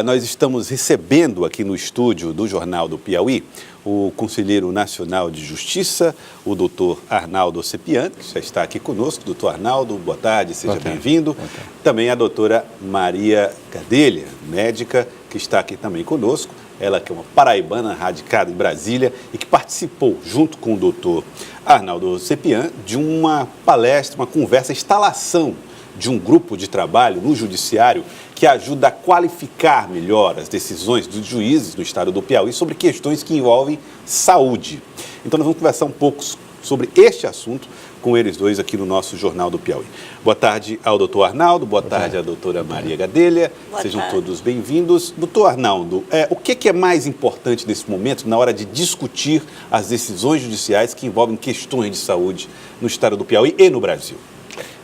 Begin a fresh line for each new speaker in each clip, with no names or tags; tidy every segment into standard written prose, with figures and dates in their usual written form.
Nós estamos recebendo aqui no estúdio do Jornal do Piauí o Conselheiro Nacional de Justiça, o doutor Arnaldo Sepian, que já está aqui conosco. Doutor Arnaldo, boa tarde, seja bem-vindo. Também a doutora Maria Gadelha, médica, que está aqui também conosco. Ela que é uma paraibana radicada em Brasília e que participou, junto com o doutor Arnaldo Sepian, de uma palestra, uma conversa, instalação de um grupo de trabalho no Judiciário que ajuda a qualificar melhor as decisões dos juízes do estado do Piauí sobre questões que envolvem saúde. Então nós vamos conversar um pouco sobre este assunto com eles dois aqui no nosso Jornal do Piauí. Boa tarde ao doutor Arnaldo, boa tarde à doutora Maria Gadelha, sejam todos bem-vindos. Doutor Arnaldo, o que é mais importante nesse momento na hora de discutir as decisões judiciais que envolvem questões de saúde no estado do Piauí e no Brasil?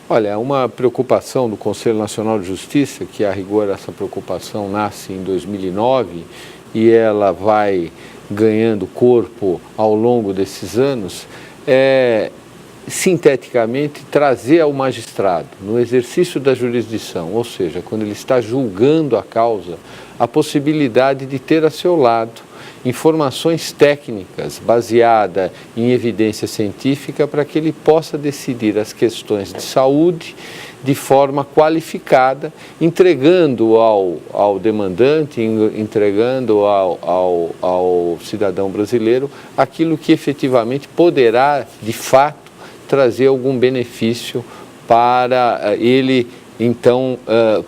Olha, uma preocupação do Conselho Nacional de Justiça, que a rigor essa preocupação nasce em 2009 e ela vai ganhando corpo ao longo desses anos, é sinteticamente trazer ao magistrado, no exercício da jurisdição, ou seja, quando ele está julgando a causa, a possibilidade de ter a seu lado informações técnicas baseadas em evidência científica para que ele possa decidir as questões de saúde de forma qualificada, entregando ao demandante, entregando ao cidadão brasileiro aquilo que efetivamente poderá, de fato, trazer algum benefício para ele, então,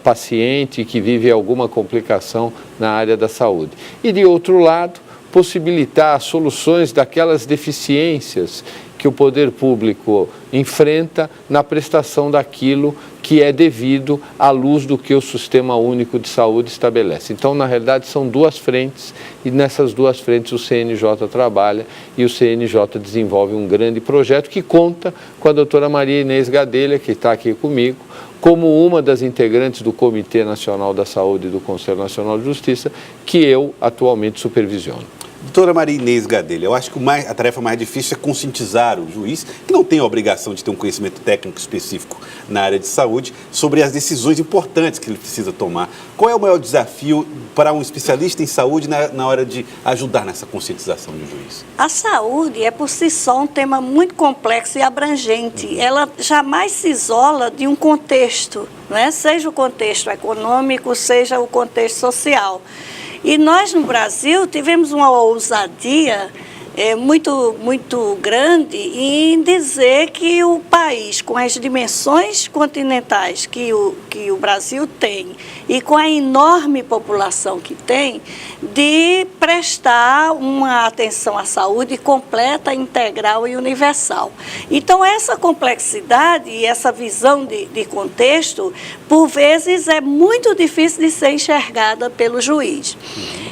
paciente que vive alguma complicação na área da saúde. E, de outro lado, possibilitar soluções daquelas deficiências que o poder público enfrenta na prestação daquilo que é devido à luz do que o Sistema Único de Saúde estabelece. Então, na realidade, são duas frentes e nessas duas frentes o CNJ trabalha e o CNJ desenvolve um grande projeto que conta com a doutora Maria Inês Gadelha, que está aqui comigo, como uma das integrantes do Comitê Nacional da Saúde e do Conselho Nacional de Justiça, que eu atualmente supervisiono.
Doutora Maria Inês Gadelha, eu acho que a tarefa mais difícil é conscientizar o juiz, que não tem a obrigação de ter um conhecimento técnico específico na área de saúde, sobre as decisões importantes que ele precisa tomar. Qual é o maior desafio para um especialista em saúde na hora de ajudar nessa conscientização do juiz?
A saúde é por si só um tema muito complexo e abrangente. Ela jamais se isola de um contexto, não é? Seja o contexto econômico, seja o contexto social. E nós, no Brasil, tivemos uma ousadia muito grande em dizer que o país, com as dimensões continentais que o Brasil tem e com a enorme população que tem, de prestar uma atenção à saúde completa, integral e universal. Então, essa complexidade e essa visão de contexto, por vezes, é muito difícil de ser enxergada pelo juiz.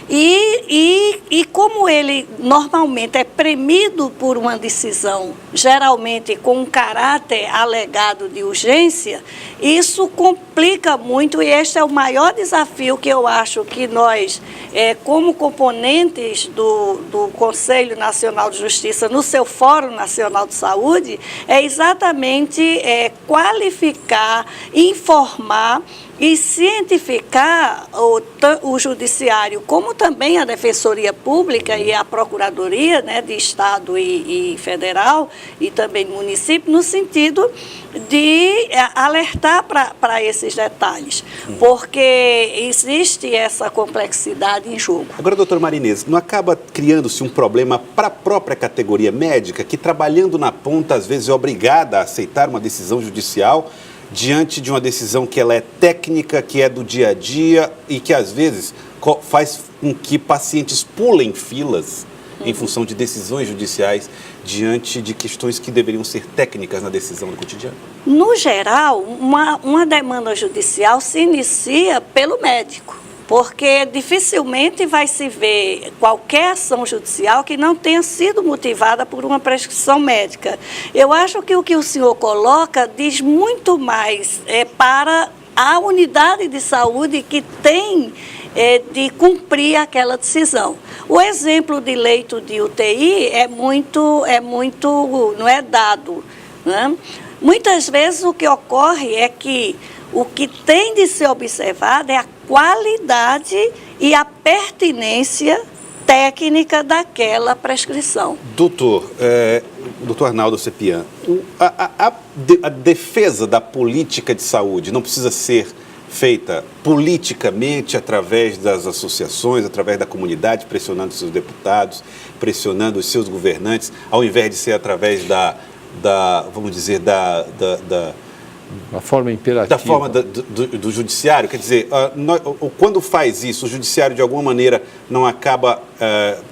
E como ele normalmente é premido por uma decisão, geralmente com um caráter alegado de urgência, isso complica muito e este é o maior desafio que eu acho que nós, como componentes do Conselho Nacional de Justiça, no seu Fórum Nacional de Saúde, é exatamente qualificar, informar e cientificar o Judiciário, como também a Defensoria Pública e a Procuradoria, né, de Estado e Federal, e também município, no sentido de alertar para esses detalhes, porque existe essa complexidade em jogo.
Agora, doutora Maria Inês, não acaba criando-se um problema para a própria categoria médica, que trabalhando na ponta, às vezes é obrigada a aceitar uma decisão judicial diante de uma decisão que ela é técnica, que é do dia a dia e que às vezes faz com que pacientes pulem filas em função de decisões judiciais diante de questões que deveriam ser técnicas na decisão do cotidiano?
No geral, uma demanda judicial se inicia pelo médico, porque dificilmente vai se ver qualquer ação judicial que não tenha sido motivada por uma prescrição médica. Eu acho que o que o senhor coloca diz muito mais para a unidade de saúde que tem de cumprir aquela decisão. O exemplo de leito de UTI é muito não é dado, né? Muitas vezes o que ocorre é que O que tem de ser observado é a qualidade e a pertinência técnica daquela prescrição.
Doutor Arnaldo Ceppian, a defesa da política de saúde não precisa ser feita politicamente através das associações, através da comunidade, pressionando seus deputados, pressionando os seus governantes, ao invés de ser através vamos dizer, da
forma imperativa.
Da forma do judiciário? Quer dizer, quando faz isso, o judiciário de alguma maneira não acaba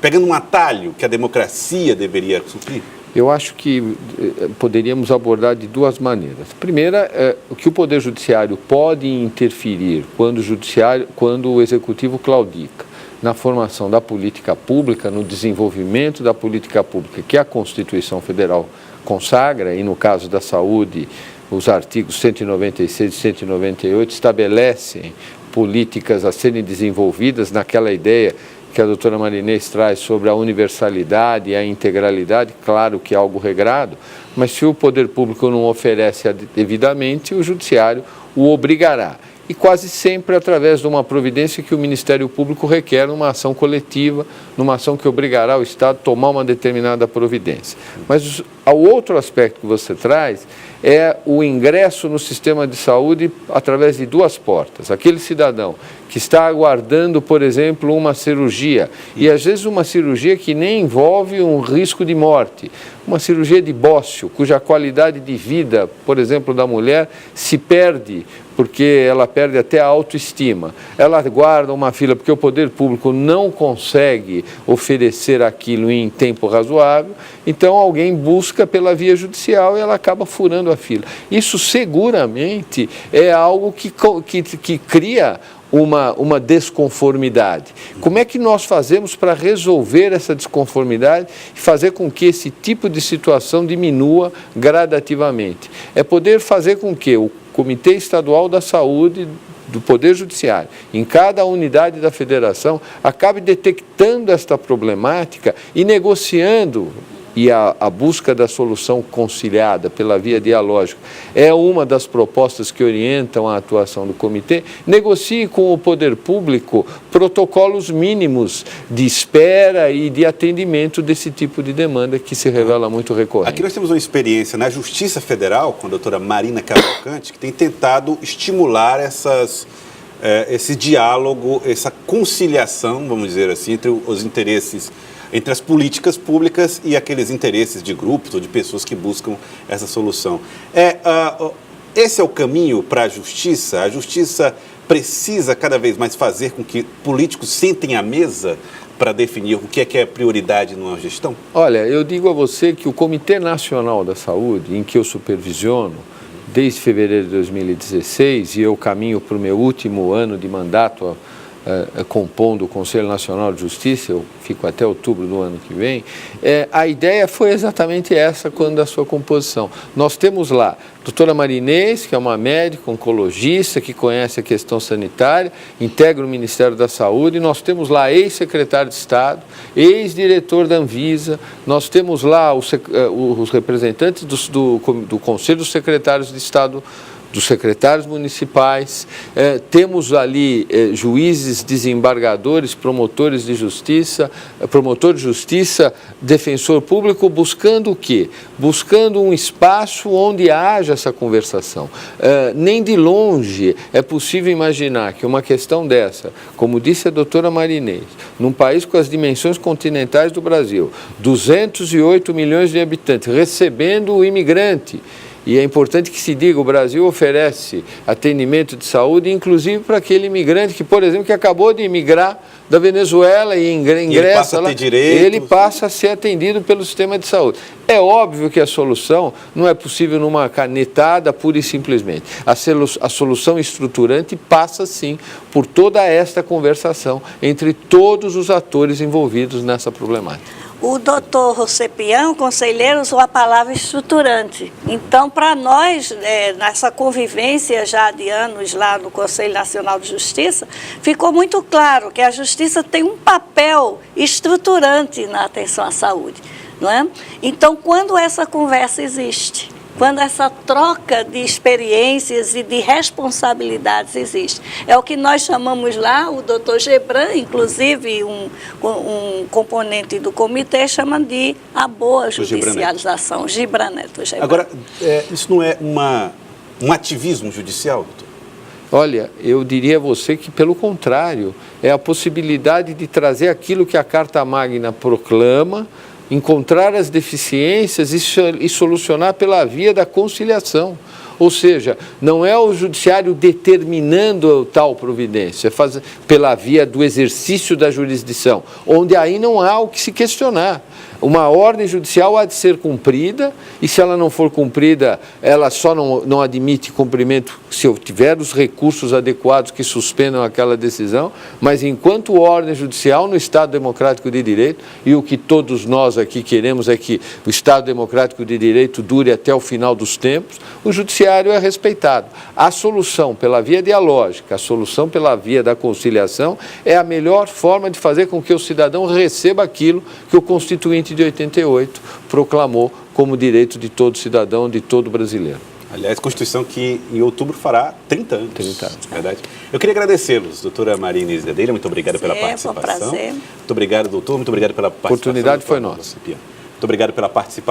pegando um atalho que a democracia deveria suprir?
Eu acho que poderíamos abordar de duas maneiras. Primeira, o que o Poder Judiciário pode interferir quando o Executivo claudica na formação da política pública, no desenvolvimento da política pública que a Constituição Federal consagra, e no caso da saúde, os artigos 196 e 198 estabelecem políticas a serem desenvolvidas naquela ideia que a doutora Marinês traz sobre a universalidade e a integralidade, claro que é algo regrado, mas se o poder público não oferece devidamente, o judiciário o obrigará. E quase sempre através de uma providência que o Ministério Público requer numa ação coletiva, numa ação que obrigará o Estado a tomar uma determinada providência. Mas o outro aspecto que você traz é o ingresso no sistema de saúde através de duas portas. Aquele cidadão que está aguardando, por exemplo, uma cirurgia, e às vezes uma cirurgia que nem envolve um risco de morte, uma cirurgia de bócio, cuja qualidade de vida, por exemplo, da mulher, se perde, porque ela perde até a autoestima. Ela aguarda uma fila porque o poder público não consegue oferecer aquilo em tempo razoável, então alguém busca pela via judicial e ela acaba furando a fila. Isso seguramente é algo que cria uma desconformidade. Como é que nós fazemos para resolver essa desconformidade e fazer com que esse tipo de situação diminua gradativamente? É poder fazer com que o Comitê Estadual da Saúde do Poder Judiciário, em cada unidade da federação, acabe detectando esta problemática e negociando. E a busca da solução conciliada pela via dialógica é uma das propostas que orientam a atuação do comitê. Negocie com o poder público protocolos mínimos de espera e de atendimento desse tipo de demanda que se revela muito recorrente.
Aqui nós temos uma experiência na Justiça Federal com a doutora Marina Cavalcante, que tem tentado estimular esse diálogo, essa conciliação, vamos dizer assim, entre os interesses, entre as políticas públicas e aqueles interesses de grupos ou de pessoas que buscam essa solução. Esse é o caminho para a justiça? A justiça precisa cada vez mais fazer com que políticos sentem à mesa para definir o que é prioridade numa gestão?
Olha, eu digo a você que o Comitê Nacional da Saúde, em que eu supervisiono, desde fevereiro de 2016, e eu caminho para o meu último ano de mandato compondo o Conselho Nacional de Justiça, eu fico até outubro do ano que vem, a ideia foi exatamente essa quando da sua composição. Nós temos lá a doutora Marinês, que é uma médica oncologista, que conhece a questão sanitária, integra o Ministério da Saúde, nós temos lá ex-secretário de Estado, ex-diretor da Anvisa, nós temos lá os representantes do Conselho dos Secretários de Estado, dos secretários municipais, temos ali juízes, desembargadores, promotores de justiça, promotor de justiça, defensor público, buscando o quê? Buscando um espaço onde haja essa conversação. Nem de longe é possível imaginar que uma questão dessa, como disse a doutora Marinês, num país com as dimensões continentais do Brasil, 208 milhões de habitantes, recebendo o imigrante. E é importante que se diga, o Brasil oferece atendimento de saúde, inclusive para aquele imigrante que, por exemplo, que acabou de imigrar da Venezuela e ingressa lá, ele passa a ser atendido pelo sistema de saúde. É óbvio que a solução não é possível numa canetada pura e simplesmente. A solução estruturante passa, sim, por toda esta conversação entre todos os atores envolvidos nessa problemática.
O doutor Ceppian, conselheiro, usou a palavra estruturante. Então, para nós, nessa convivência já de anos lá no Conselho Nacional de Justiça, ficou muito claro que a justiça tem um papel estruturante na atenção à saúde, não é? Então, quando essa conversa existe quando essa troca de experiências e de responsabilidades existe. É o que nós chamamos lá, o doutor Gebran, inclusive um componente do comitê, chama de a boa judicialização. Gebran Neto.
Agora, isso não é um ativismo judicial, doutor?
Olha, eu diria a você que, pelo contrário, é a possibilidade de trazer aquilo que a Carta Magna proclama, encontrar as deficiências e solucionar pela via da conciliação. Ou seja, não é o judiciário determinando tal providência, é pela via do exercício da jurisdição, onde aí não há o que se questionar. Uma ordem judicial há de ser cumprida e, se ela não for cumprida, ela só não admite cumprimento se tiver os recursos adequados que suspendam aquela decisão, mas enquanto ordem judicial no Estado Democrático de Direito, e o que todos nós aqui queremos é que o Estado Democrático de Direito dure até o final dos tempos, o judiciário é respeitado. A solução pela via dialógica, a solução pela via da conciliação é a melhor forma de fazer com que o cidadão receba aquilo que o Constituinte de 88 proclamou como direito de todo cidadão, de todo brasileiro.
Aliás, Constituição que em outubro fará 30 anos.
30 anos.
Verdade. Eu queria agradecê-los, doutora Maria Inês Gadelha, muito obrigado pela participação.
Foi um prazer.
Muito obrigado, doutor, muito obrigado pela participação.
A oportunidade foi nossa.
Muito obrigado pela participação.